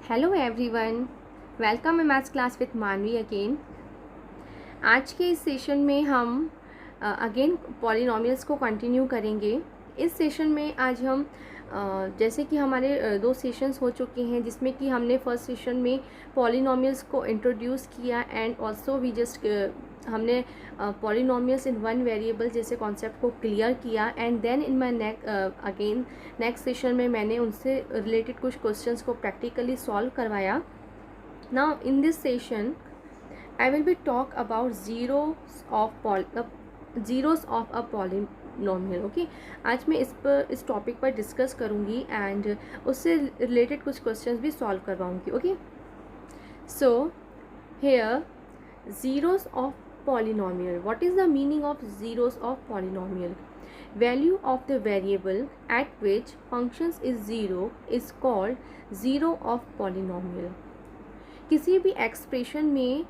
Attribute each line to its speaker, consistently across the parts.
Speaker 1: Hello everyone, welcome in maths class with मानवी again. आज के इस सेशन में हम अगेन पॉलिनॉमियल्स को कंटिन्यू करेंगे। इस सेशन में आज हम जैसे कि हमारे दो सेशंस हो चुके हैं जिसमें कि हमने फर्स्ट सेशन में पॉलिनॉमियल्स को इंट्रोड्यूस किया एंड ऑल्सो वी जस्ट हमने पॉलिनॉमियल्स इन वन वेरिएबल जैसे कॉन्सेप्ट को क्लियर किया and then in my next session में मैंने उनसे रिलेटेड कुछ क्वेश्चंस को प्रैक्टिकली सॉल्व करवाया। Now in this session I will be talk about zeros of a polynomial. Okay आज मैं इस टॉपिक पर डिस्कस करूँगी एंड उससे रिलेटेड कुछ क्वेश्चंस भी सॉल्व करवाऊँगी. Okay so here zeros of polynomial. What is the meaning of zeros of polynomial? Value of the variable at which functions is zero is called zero of polynomial. किसी भी expression में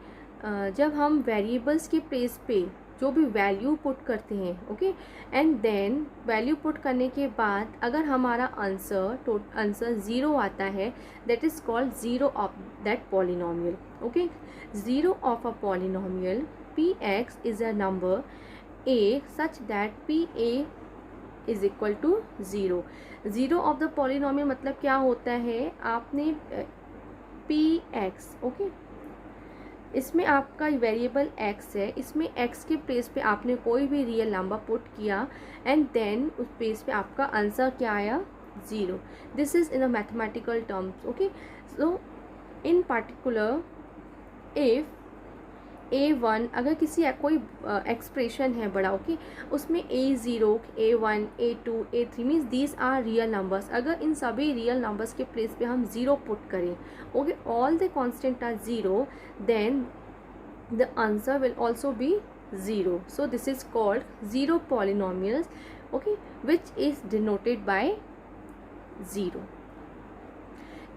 Speaker 1: जब हम variables के place पे जो भी value put करते हैं, okay, and then value put करने के बाद अगर हमारा आंसर ज़ीरो आता है, that is called zero of that polynomial. Okay, zero of a polynomial P x is a number a such that p a is equal to zero. Zero of the polynomial मतलब क्या होता है, आपने P x, okay, इसमें आपका variable x है, इसमें x के प्लेस पे आपने कोई भी रियल नंबर पुट किया एंड देन उस प्लेस पे आपका आंसर क्या आया, zero. This is in a mathematical terms. Okay, so in particular if a1 अगर किसी कोई एक्सप्रेशन है बड़ा, ओके, उसमें a0, a1, a2, a3 means these are real numbers. अगर इन सभी रियल नंबर्स के प्लेस पे हम ज़ीरो पुट करें, okay, all the constant are zero, then the answer will also be zero. So this is called zero polynomials, okay, which is denoted by zero.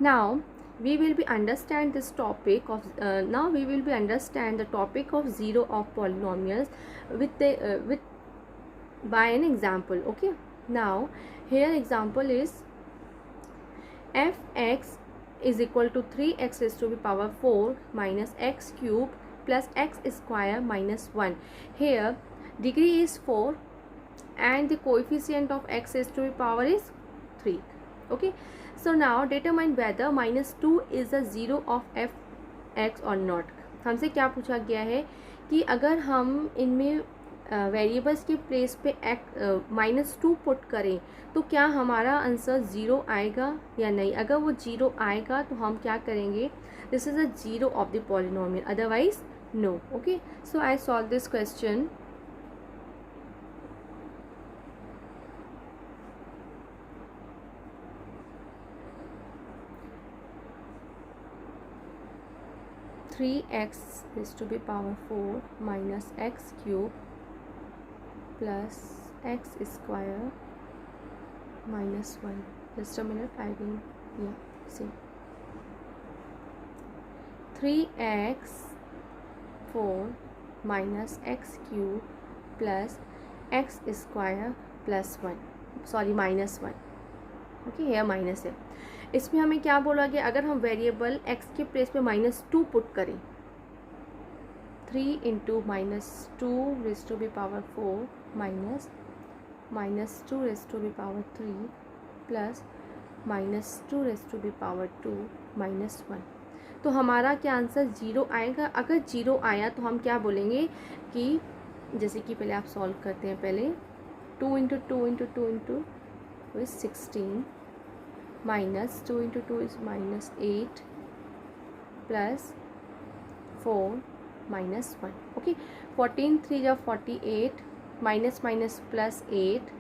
Speaker 1: Now we will be understand this topic of understand the topic of zero of polynomials with by an example. Okay, now here example is fx is equal to 3x raised to the power 4 minus x cube plus x square minus 1. Here degree is 4 and the coefficient of x raised to the power is 3. Okay, so now determine whether minus 2 is a zero of fx or not. हमसे क्या पूछा गया है कि अगर हम इनमें variables के प्लेस पे -2 पुट करें तो क्या हमारा आंसर ज़ीरो आएगा या नहीं. अगर वो ज़ीरो आएगा तो हम क्या करेंगे, this is a zero of the polynomial, otherwise no. Okay, so I solve this question. Three x is to the power 4 minus x cube plus x square minus 1. Just a minute, I will see. 3x 4 minus x cube plus x square plus 1, sorry minus 1. Okay, here minus है. इसमें हमें क्या बोला गया, अगर हम variable x के place पे -2 पुट करें, 3 into -2 raise to the power 4 minus -2 raise to the power 3 plus -2 raise to the power 2 minus 1. तो हमारा क्या आंसर ज़ीरो आएगा. अगर ज़ीरो आया तो हम क्या बोलेंगे कि जैसे कि पहले आप सॉल्व करते हैं, पहले 2 into 2 into 2 into is 16 minus 2 into 2 is -8 plus 4 minus 1. Okay, 14 3 जा 48 minus minus plus 8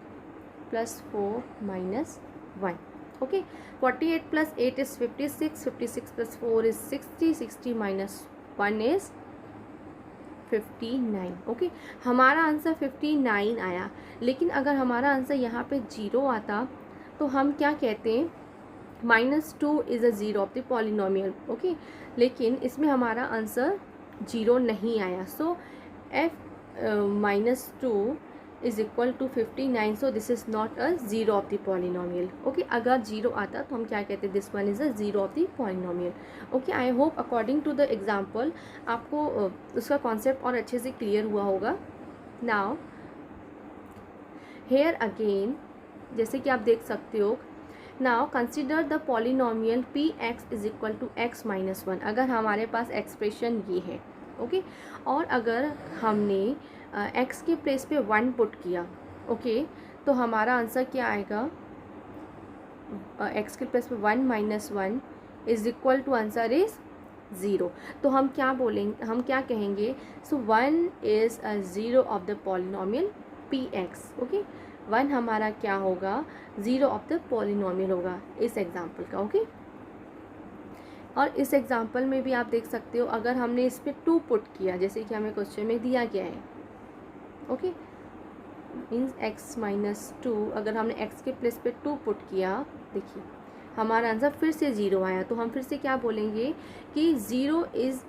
Speaker 1: plus 4 minus 1. Okay, 48 plus 8 is 56, 56 plus 4 is 60, 60 minus 1 is 59. Okay, हमारा आंसर 59 आया. लेकिन अगर हमारा आंसर यहाँ पे ज़ीरो आता तो हम क्या कहते हैं, -2 is a zero of the polynomial. Okay, लेकिन इसमें हमारा आंसर ज़ीरो नहीं आया. So f -2 is equal to 59, so this is not a zero of the polynomial. Okay, अगर जीरो आता तो हम क्या कहते हैं, this one is a zero of the polynomial. Okay, I hope according to the example आपको उसका concept और अच्छे से क्लियर हुआ होगा। नाउ हेयर अगेन, जैसे कि आप देख सकते हो, now consider the polynomial P x is equal to x minus one. अगर हमारे पास एक्सप्रेशन ये है, ओके, और अगर हमने एक्स के प्लेस पे वन पुट किया, ओके, तो हमारा आंसर क्या आएगा, एक्स के प्लेस पे one minus one is equal to answer is zero. तो हम क्या बोलेंगे, हम क्या कहेंगे, so one is a zero of the polynomial P x. Okay, one हमारा क्या होगा, ज़ीरो ऑफ द पॉलिनोमियल होगा इस एग्जाम्पल का। ओके, और इस एग्जाम्पल में भी आप देख सकते हो, अगर हमने इस पर टू पुट किया, जैसे कि हमें क्वेश्चन में दिया गया है, okay, means x minus to, अगर हमने एक्स के प्लेस पे टू पुट किया, देखिए हमारा आंसर फिर से ज़ीरो आया। तो हम फिर से क्या बोलेंगे कि zero is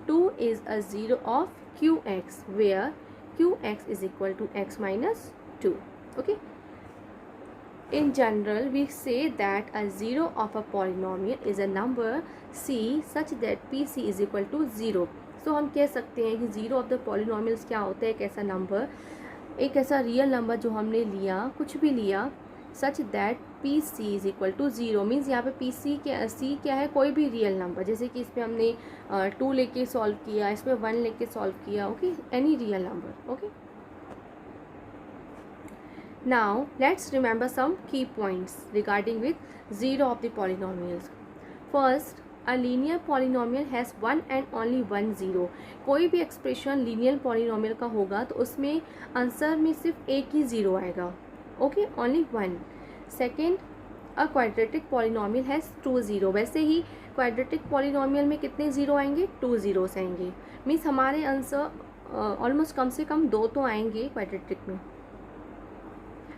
Speaker 1: two is a zero of q x, where q x is equal to x minus two. Okay, in general we say that a zero of a polynomial is a number c such that pc is equal to zero. So हम कह सकते हैं कि zero of the polynomials क्या होता है, एक ऐसा नंबर, एक ऐसा रियल नंबर जो हमने लिया, कुछ भी लिया, such that p c is equal to zero. Means यहाँ पे पी सी क्या है, कोई भी रियल नंबर, जैसे कि इस पर हमने टू लेके सॉल्व किया, इस पर वन लेके सॉल्व किया, okay, any real number. Okay, now let's remember some key points regarding with zero of the polynomials. First, a linear polynomial has one and only one zero। कोई भी expression linear polynomial का होगा तो उसमें answer में सिर्फ एक ही ज़ीरो आएगा, okay, only one. Second, a quadratic polynomial has two zero. वैसे ही क्वाड्रेटिक पॉलिनोमियल में कितने ज़ीरो आएंगे, टू ज़ीरोस आएंगे। मीन्स हमारे आंसर ऑलमोस्ट कम से कम दो तो आएंगे क्वाड्रेटिक में,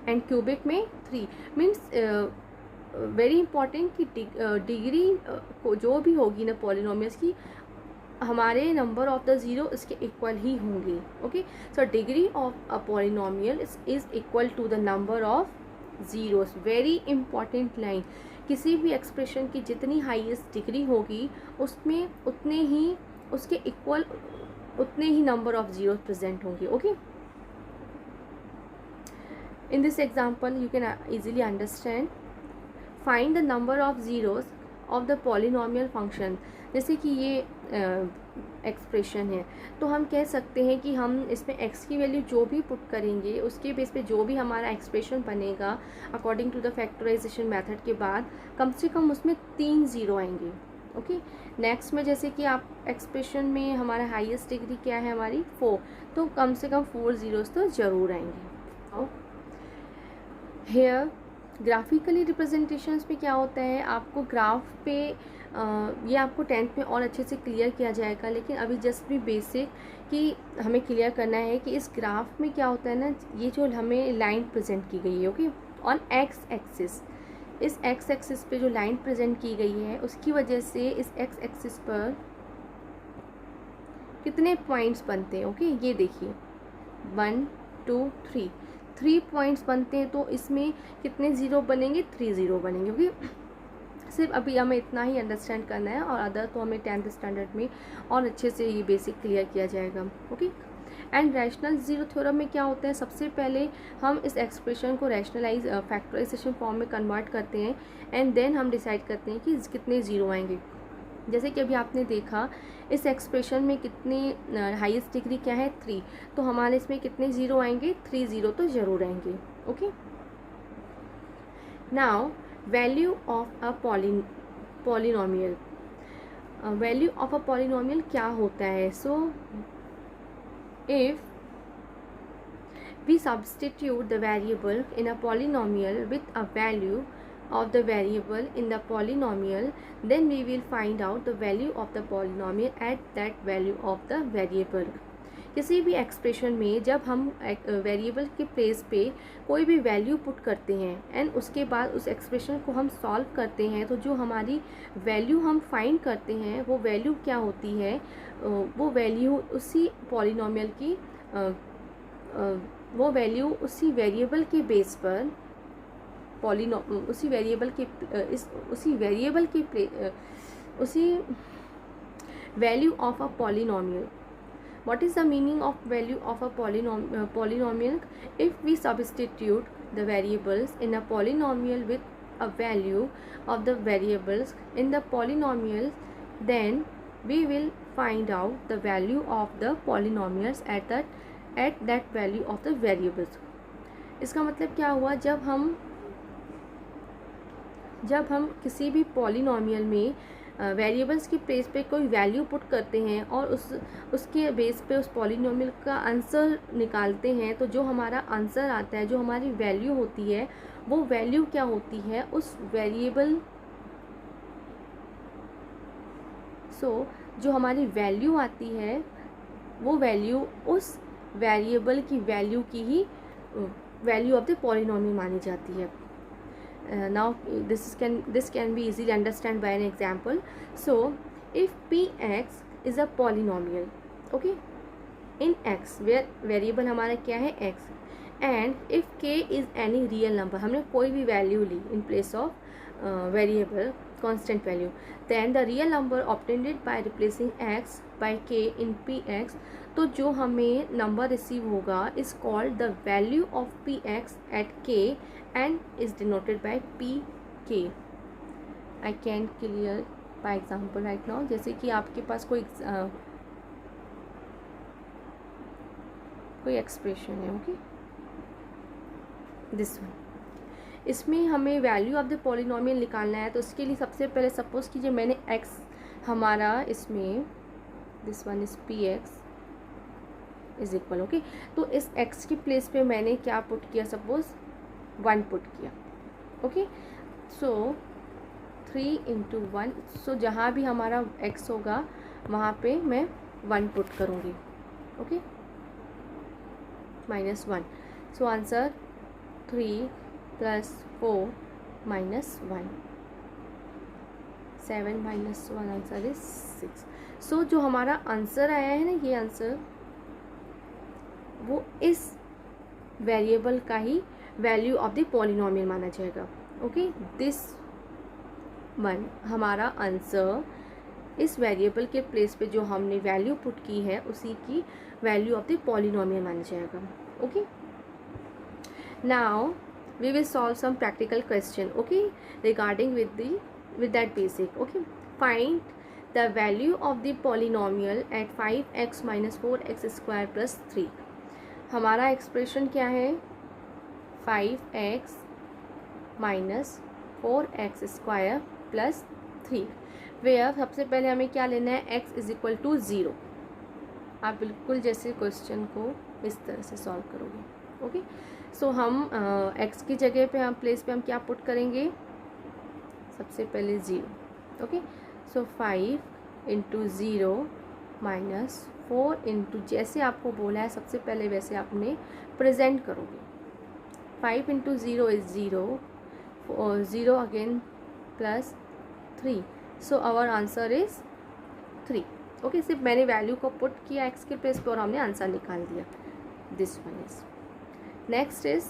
Speaker 1: एंड क्यूबिक में थ्री। मीन्स वेरी इंपॉर्टेंट कि डिग्री को जो भी होगी ना पॉलिनोमियल्स की, हमारे नंबर ऑफ द ज़ीरो इसके इक्वल ही होंगी। Okay, so degree of a polynomial is equal to the number of zeros. Very important line, किसी भी एक्सप्रेशन की जितनी हाईएस्ट डिग्री होगी उसमें उतने ही उसके इक्वल उतने ही नंबर ऑफ ज़ीरोस प्रेजेंट होंगे। Okay, in this example you can easily understand, find the number of zeros of the polynomial function। जैसे कि ये एक्सप्रेशन है, तो हम कह सकते हैं कि हम इसमें x की वैल्यू जो भी पुट करेंगे उसके बेस पे जो भी हमारा एक्सप्रेशन बनेगा according to the factorization method के बाद, कम से कम उसमें तीन ज़ीरो आएंगे। ओके, नेक्स्ट में जैसे कि आप एक्सप्रेशन में हमारा हाईएस्ट डिग्री क्या है, हमारी फोर, तो कम से कम फोर ज़ीरोज़ तो ज़रूर आएंगे। हेयर ग्राफिकली रिप्रेजेंटेशंस में क्या होता है, आपको ग्राफ पे ये आपको टेंथ में और अच्छे से क्लियर किया जाएगा, लेकिन अभी जस्ट भी बेसिक कि हमें क्लियर करना है कि इस ग्राफ में क्या होता है ना, ये जो हमें लाइन प्रेजेंट की गई है, ओके, ऑन एक्स एक्सिस, इस एक्स एक्सिस पे जो लाइन प्रेजेंट की गई है उसकी वजह से इस एक्स एक्सिस पर कितने पॉइंट्स बनते हैं। ओके, ये देखिए 1 2 3 3 पॉइंट्स बनते हैं, तो इसमें कितने ज़ीरो बनेंगे, 3 ज़ीरो बनेंगे। ओके, सिर्फ अभी हमें इतना ही अंडरस्टैंड करना है, और अदर तो हमें 10th स्टैंडर्ड में और अच्छे से ये बेसिक क्लियर किया जाएगा। Okay, and rational zero theorem में क्या होता है, सबसे पहले हम इस एक्सप्रेशन को रैशनलाइज फैक्टराइजेशन फॉर्म में कन्वर्ट करते हैं, एंड देन हम डिसाइड करते हैं कि कितने ज़ीरो आएंगे। जैसे कि अभी आपने देखा इस एक्सप्रेशन में कितनी हाईएस्ट डिग्री क्या है, 3, तो हमारे इसमें कितने ज़ीरो आएंगे, 3 ज़ीरो तो ज़रूर आएंगे। Okay, now value of a polynomial, value of a polynomial क्या होता है, so if we substitute the variable in a polynomial with a value of the variable in the polynomial, then we will find out the value of the polynomial at that value of the variable। किसी भी expression में जब हम variable के place पे कोई भी value put करते हैं एंड उसके बाद उस एक्सप्रेशन को हम सॉल्व करते हैं, तो जो हमारी वैल्यू हम फाइंड करते हैं वो वैल्यू क्या होती है, वो वैल्यू उसी पॉलिनोमियल की वो वैल्यू उसी वेरिएबल के बेस पर उसी value of a polynomial. What is the meaning of value of a polynomial? If we substitute the variables in a polynomial with a value of the variables in the polynomial, then we will find out the value of the polynomials at that value of the variables. इसका मतलब क्या हुआ, जब हम किसी भी polynomial में variables की प्लेस पे कोई वैल्यू पुट करते हैं और उसके बेस पे उस पॉलिनोमियल का आंसर निकालते हैं, तो जो हमारा आंसर आता है, जो हमारी वैल्यू होती है, वो वैल्यू क्या होती है, उस वेरिएबल जो हमारी वैल्यू आती है, वो वैल्यू उस वेरिएबल की वैल्यू की ही वैल्यू ऑफ द पॉलिनोमियल मानी जाती है. Now this can be easily understand by an example. So if px is a polynomial, okay, in x where variable हमारा क्या है x, and if k is any real number, हमने कोई भी value ली in place of variable constant value, then the real number obtained by replacing x by k in px, तो जो हमें नंबर रिसीव होगा is called the value of p x at k and is denoted by p k. I can clear by example right now. जैसे कि आपके पास कोई expression है, okay, this one. इसमें हमें वैल्यू ऑफ द पॉलिनोमियल निकालना है, तो उसके लिए सबसे पहले सपोज कीजिए मैंने x हमारा इसमें this one is P x is equal, okay, तो इस x की प्लेस पे मैंने क्या पुट किया, सपोज 1 पुट किया, ओके. सो 3 इंटू 1, सो जहाँ भी हमारा x होगा वहाँ पे मैं 1 पुट करूँगी, okay, -1. So answer 3 + 4 -1, 7 - 1 answer is 6. सो जो हमारा आंसर आया है ना, ये आंसर वो इस वेरिएबल का ही वैल्यू ऑफ द पॉलिनोमियल माना जाएगा, ओके. दिस वन हमारा आंसर इस वेरिएबल के प्लेस पे जो हमने वैल्यू पुट की है उसी की वैल्यू ऑफ द पॉलिनोमियल माना जाएगा, okay. Now we will solve some practical question, okay, regarding with that basic, okay. Find the value of the polynomial at 5x - 4x square plus 3. हमारा expression क्या है, 5x - 4x square plus 3, where सबसे पहले हमें क्या लेना है, x = 0. आप बिल्कुल जैसे क्वेश्चन को इस तरह से सॉल्व करोगे, ओके. सो हम x की जगह पे हम प्लेस पे हम क्या पुट करेंगे, सबसे पहले 0, ओके. सो 5 × 0 - 4 इंटू जैसे आपको बोला है सबसे पहले वैसे आपने प्रेजेंट करोगे. 5 × 0 is 0, 0 again plus 3. So our answer is 3, okay. सिर्फ मैंने वैल्यू को पुट किया x के प्लेस पर और हमने आंसर निकाल दिया. This one is. Next is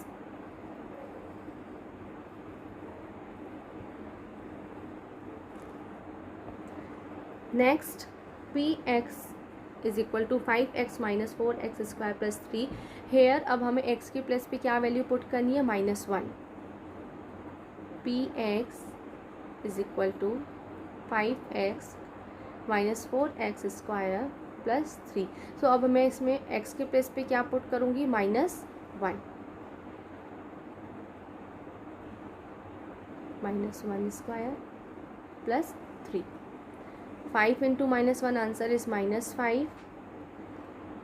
Speaker 1: next px is equal to 5x - 4x square plus 3. Here अब हमें x की प्लेस पे क्या वैल्यू पुट करनी है, -1. px is equal to 5x - 4x square plus 3. So अब मैं इसमें x के प्लेस पे क्या पुट करूँगी, -1 -1 square plus 3. 5 × -1 answer is -5,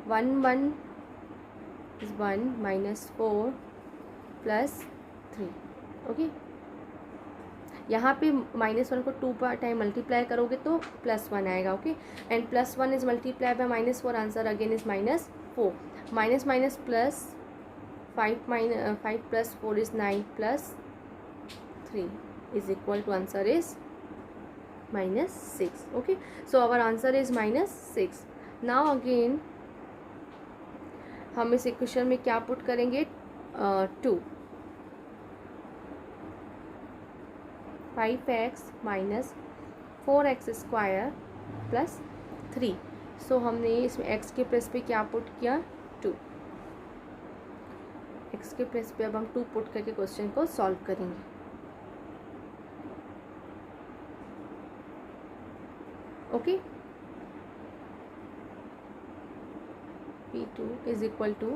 Speaker 1: 1 1 is 1 -4 plus 3, okay. यहाँ पे -1 को 2 टाइम मल्टीप्लाई करोगे तो +1 आएगा, okay. And +1 is multiply by -4, answer again is -4. Minus plus 5 + 4 is 9 + 3 is equal to answer is -6, okay. So our answer is -6. Now again हम इस equation में क्या पुट करेंगे, 2 5x माइनस 4x² प्लस 3। सो हमने इसमें x के प्लेस पे क्या पुट किया, 2। x के प्लेस पे अब हम 2 पुट करके क्वेश्चन को सॉल्व करेंगे। Okay, P2 is equal to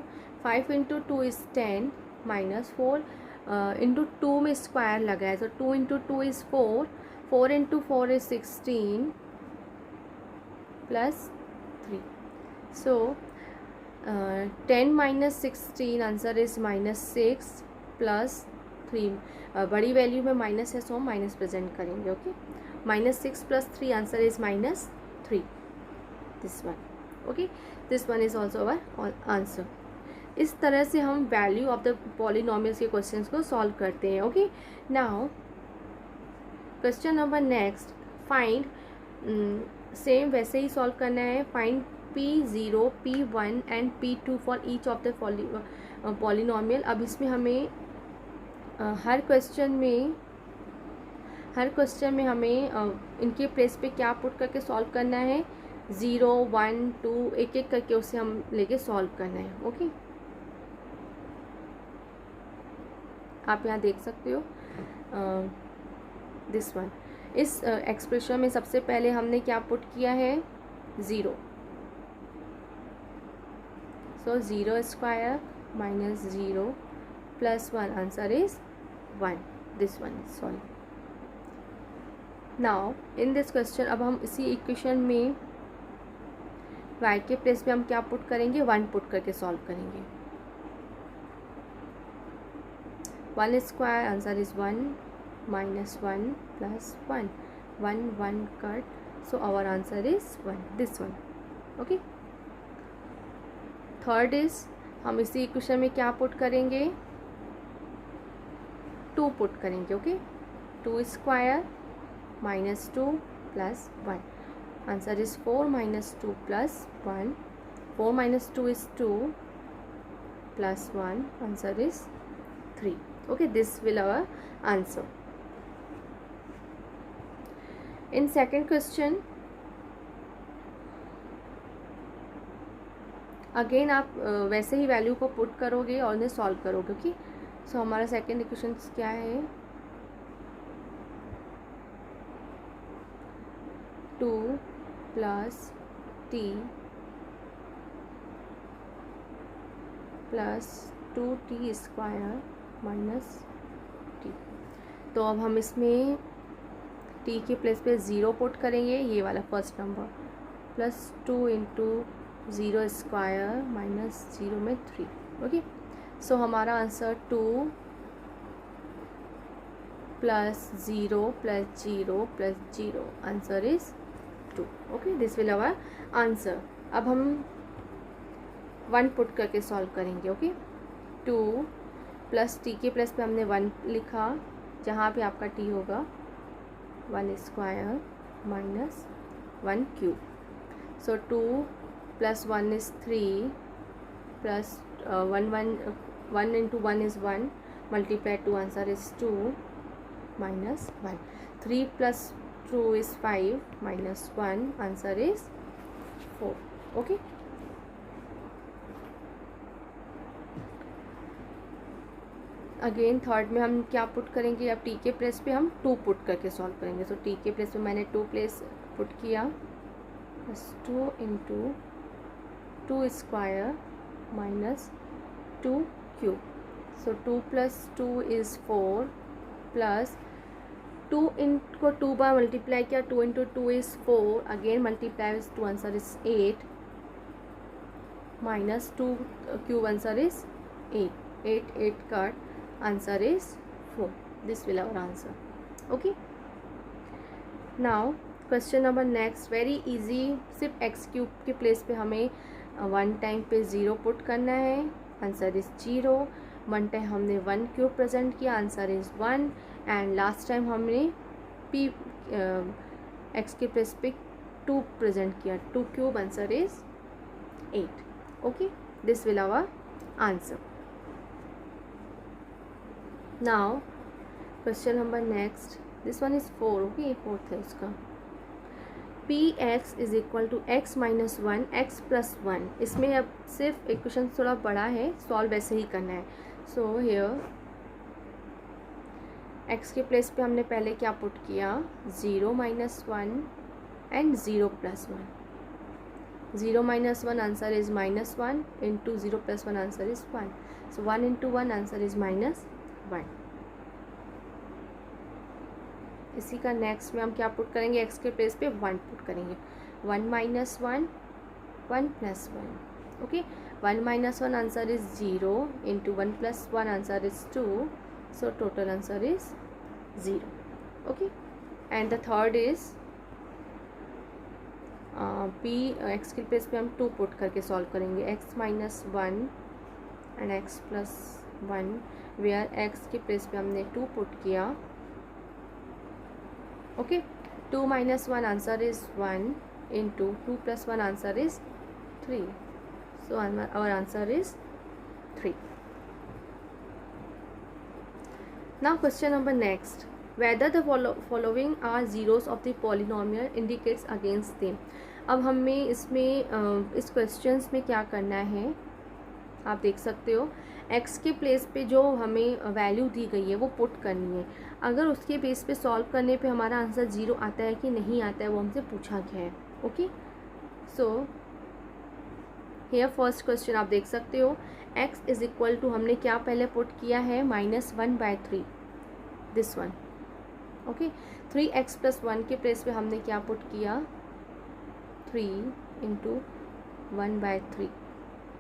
Speaker 1: 5 into 2 is 10 minus 4 into 2 में स्क्वायर लगा है, तो 2 into 2 is 4, 4 into 4 is 16 plus 3। So 10 minus 16 answer is -6 plus 3। बड़ी वैल्यू में माइनस है, सो हम माइनस प्रेजेंट करेंगे। Okay, -6 plus 3 answer is -3, this one. Okay, this one is also our answer. इस तरह से हम वैल्यू ऑफ द पॉलिनोमियल्स के क्वेश्चंस को सॉल्व करते हैं। Okay, now question number next, find, same वैसे ही सॉल्व करना है। Find P0, P1 and P2 for each of the polynomial. अब इसमें हमें हर क्वेश्चन में हमें इनके प्लेस पे क्या पुट करके सॉल्व करना है, 0, 1, 2 एक एक करके उसे हम लेके सॉल्व करना है। ओके, आप यहाँ देख सकते हो दिस वन। इस एक्सप्रेशन में सबसे पहले हमने क्या पुट किया है, 0। सो 0² minus 0 plus 1 answer is 1, this one is solve. Now in this question, अब हम इसी इक्वेशन में y के प्लेस पे हम क्या पुट करेंगे, 1 पुट करके सॉल्व करेंगे। 1² answer is 1 minus 1 plus 1, 1 1 cut, so our answer is 1, this one. Okay, third is, हम इसी इक्वेशन में क्या पुट करेंगे, 2 पुट करेंगे। Okay, 2² minus 2 plus 1 answer is 4 minus 2 plus 1, 4 minus 2 is 2 plus 1 answer is 3। Okay, this will our answer. In second question again आप वैसे ही value को put करोगे और उन्हें सॉल्व करोगे। ओके, सो हमारा सेकेंड इक्वेशन क्या है, 2 plus t plus 2t² minus t। तो अब हम इसमें t के प्लेस पे 0 पुट करेंगे, ये वाला first number, plus 2 into 0² minus 0 में 3। ओके, सो हमारा answer 2 plus 0 plus 0 plus 0 answer is 2। Okay, this will our answer. अब हम 1 पुट करके सॉल्व करेंगे। ओके, 2 प्लस t के प्लेस पे हमने 1 लिखा, जहाँ पे आपका t होगा 1² minus 1 cube. So 2 plus 1 is 3 plus 1 into 1 is 1 multiply 2 answer is 2 minus 1। 3 plus 2 is 5 minus 1 answer is 4। Okay, again third में हम क्या पुट करेंगे, अब t के प्लेस पे हम 2 पुट करके सॉल्व करेंगे। सो t के प्लेस पे मैंने 2 प्लेस पुट किया, plus 2 into 2² minus 2 cube. So 2 plus 2 is 4 plus 2 को 2 बार मल्टीप्लाई किया, 2 into 2 is 4, again multiply is 2 answer is 8 minus 2 cube answer is 8, 8 cut answer is 4, this will our answer. Okay, now question number next, very easy, सिर्फ x³ के place पे हमें 1 time पे 0 put करना है, आंसर इज़ 0। 1 टाइम हमने 1 cube present किया, answer is 1, and last time हमने x के प्लेस पे 2 प्रेजेंट किया, 2 cube answer is 8। Okay, this will our answer. Now question number next, this one is 4. Okay, fourth है इसका. P x is equal to x minus one X plus one. इसमें अब सिर्फ एक question थोड़ा बड़ा है, सॉल्व वैसे ही करना है. सो हियर एक्स के प्लेस पे हमने पहले क्या पुट किया, 0 minus one and 0 plus one. 0 minus one answer is minus one, into 0 plus one answer is 1. So 1 into 1 answer is minus 1. इसी का नेक्स्ट में हम क्या पुट करेंगे, एक्स के प्लेस पे 1 पुट करेंगे. 1 minus one 1 plus one. Okay, 1 minus one answer is 0 into 1 plus one answer is 2. So total answer is 0. Okay, and the third is p x के प्लेस पे हम 2 पुट करके solve करेंगे. x minus one and x plus one, where x के place पे हमने 2 put किया. Okay, 2 minus one answer is 1 into 2 plus one answer is 3. So our answer is 3. Now question number next, whether the following are zeros of the polynomial indicates against them. अब हमें इसमें इस questions में क्या करना है, आप देख सकते हो x के प्लेस पे जो हमें वैल्यू दी गई है वो पुट करनी है. अगर उसके बेस पे सॉल्व करने पे हमारा आंसर 0 आता है कि नहीं आता है वो हमसे पूछा गया है. Okay, so here first question आप देख सकते हो, x इज इक्वल टू हमने क्या पहले पुट किया है, -1/3, this one. Okay, 3x plus 1 के प्लेस पे हमने क्या पुट किया, 3 into 1/3.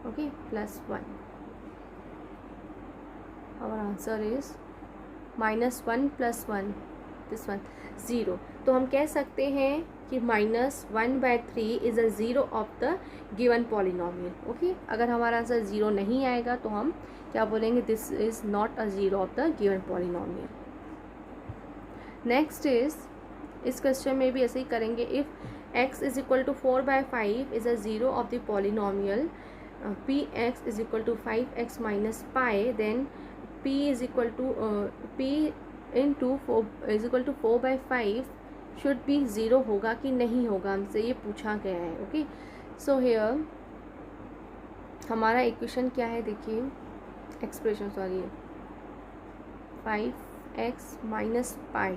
Speaker 1: Okay, plus 1. Our answer is -1 plus 1, this one, 0. तो हम कह सकते हैं कि -1/3 is a zero of the given polynomial. Okay, अगर हमारा आंसर 0 नहीं आएगा तो हम क्या बोलेंगे, this is not a zero of the given polynomial. Next is, इस क्वेश्चन में भी ऐसे ही करेंगे. If x is equal to 4/5 is a zero of the polynomial P x is equal to 5x minus pi, then p is equal to p into 4 is equal to 4/5 should be 0 होगा कि नहीं होगा, हमसे ये पूछा गया है. Okay, so here हमारा इक्वेशन क्या है, देखिए एक्सप्रेशन, सॉरी, 5x माइनस पाई.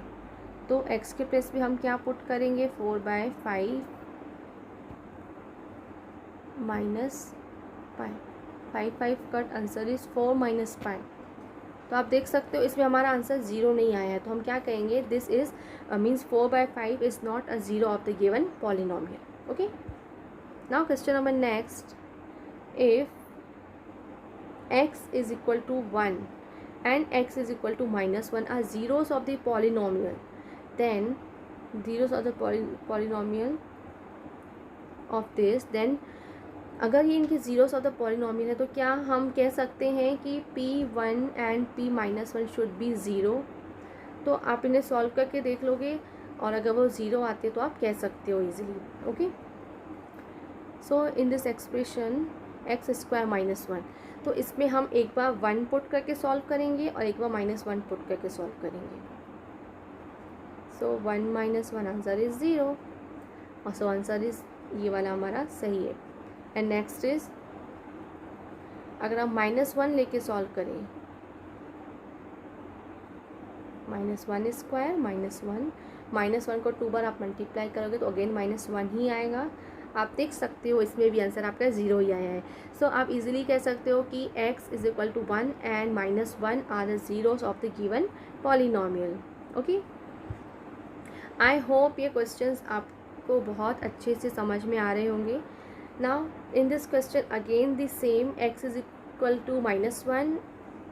Speaker 1: तो x के प्लेस पे हम क्या पुट करेंगे, 4/5 minus pi. 5 cut answer is 4 minus pi. तो आप देख सकते हो इसमें हमारा आंसर 0 नहीं आया है, तो हम क्या कहेंगे, this is means 4/5 is not a zero of the given polynomial. Okay, now question number next, if x is equal to 1 and x is equal to -1 are zeros of the polynomial, then zeros of the polynomial of this, then अगर ये इनके zeros of the polynomial है तो क्या हम कह सकते हैं कि p1 and p-1 should be 0. तो आप इन्हें सॉल्व करके देख लोगे और अगर वो 0 आते तो आप कह सकते हो easily. Okay, so in this expression x² -1, तो इसमें हम एक बार 1 पुट करके सॉल्व करेंगे और एक बार -1 पुट करके सॉल्व करेंगे. सो 1 - 1 आंसर इज़ 0, और सो आंसर इज़ ये वाला हमारा सही है. एंड नेक्स्ट इज, अगर हम -1 लेके सॉल्व करें, -1² -1 को 2 बार आप मल्टीप्लाई करोगे तो अगेन -1 ही आएगा. आप देख सकते हो इसमें भी आंसर आपका 0 ही आया है. सो आप इजीली कह सकते हो कि x is equal to 1 and -1 are the zeros of the given polynomial. Okay, I hope ये क्वेश्चंस आपको बहुत अच्छे से समझ में आ रहे होंगे. Now in this question again the same, x is equal to -1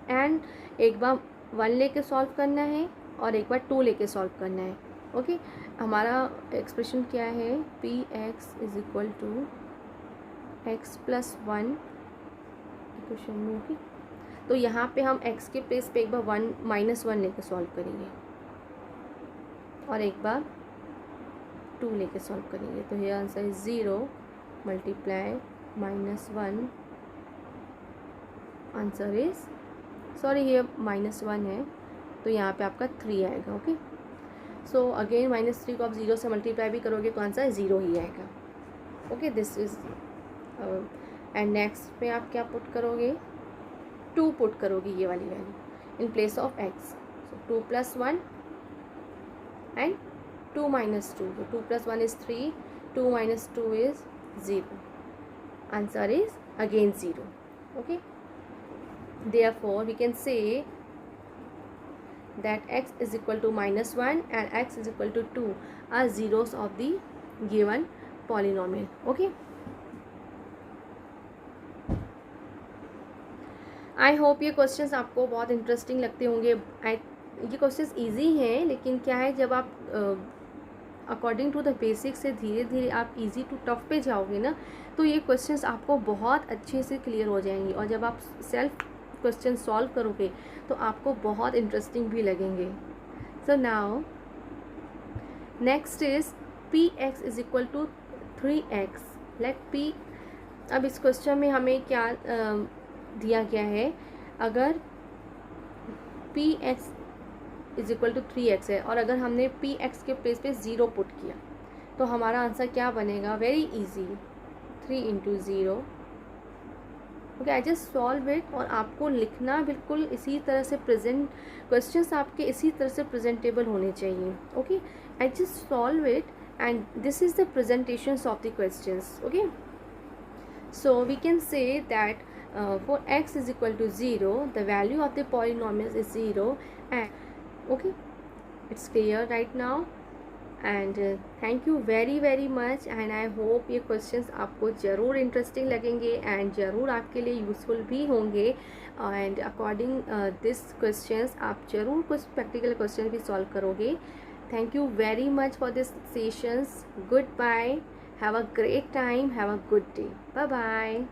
Speaker 1: and एक बार 1 लेके सॉल्व करना है और एक बार 2 लेके सॉल्व करना है. ओके, हमारा एक्सप्रेशन क्या है, P x is equal to X plus 1 equation में. ओके, तो यहाँ पे हम x के प्लेस पे एक बार 1 लेके सॉल्व करेंगे और एक बार 2 लेके सॉल्व करेंगे. तो ये answer is 0 multiply -1 answer is, sorry ये -1 है तो यहाँ पे आपका 3 आएगा। ओके, सो अगेन -3 को आप 0 से मल्टीप्लाई भी करोगे तो आंसर 0 ही आएगा। Okay, this is and next पे आप क्या पुट करोगे, 2 पुट करोगे, ये वाली value in place of x। So 2 + 1 and 2 - 2, 2 + 1 is 3, 2 - 2 is 0, answer is again 0. Okay, therefore we can say that x is equal to -1 and x is equal to 2 are zeros of the given polynomial. Okay, I hope ये questions आपको बहुत interesting लगते होंगे। ये questions easy हैं, लेकिन क्या है जब आप अकॉर्डिंग टू द बेसिक्स से धीरे धीरे आप इजी टू टफ पे जाओगे ना, तो ये क्वेश्चंस आपको बहुत अच्छे से क्लियर हो जाएंगे, और जब आप सेल्फ क्वेश्चन सॉल्व करोगे तो आपको बहुत इंटरेस्टिंग भी लगेंगे। So now next is px is equal to 3x। Let p, अब इस क्वेश्चन में हमें क्या दिया गया है, अगर px is equal to 3x है और अगर हमने px के प्लेस पे 0 पुट किया तो हमारा आंसर क्या बनेगा, very easy, 3 × 0। Okay, I just solve it, और आपको लिखना बिल्कुल इसी तरह से, प्रेजेंट क्वेश्चंस आपके इसी तरह से प्रेजेंटेबल होने चाहिए। Okay, I just solve it and this is the presentations of the questions. Okay, so we can say that for x is equal to 0, the value of the polynomial is 0, and okay, it's clear right now, and thank you very much, and I hope ये questions आपको ज़रूर interesting लगेंगे and ज़रूर आपके लिए useful भी होंगे, and according this questions आप ज़रूर कुछ प्रैक्टिकल क्वेश्चन भी सॉल्व करोगे। Thank you very much for this sessions, good bye, have a great time, have a good day, bye bye.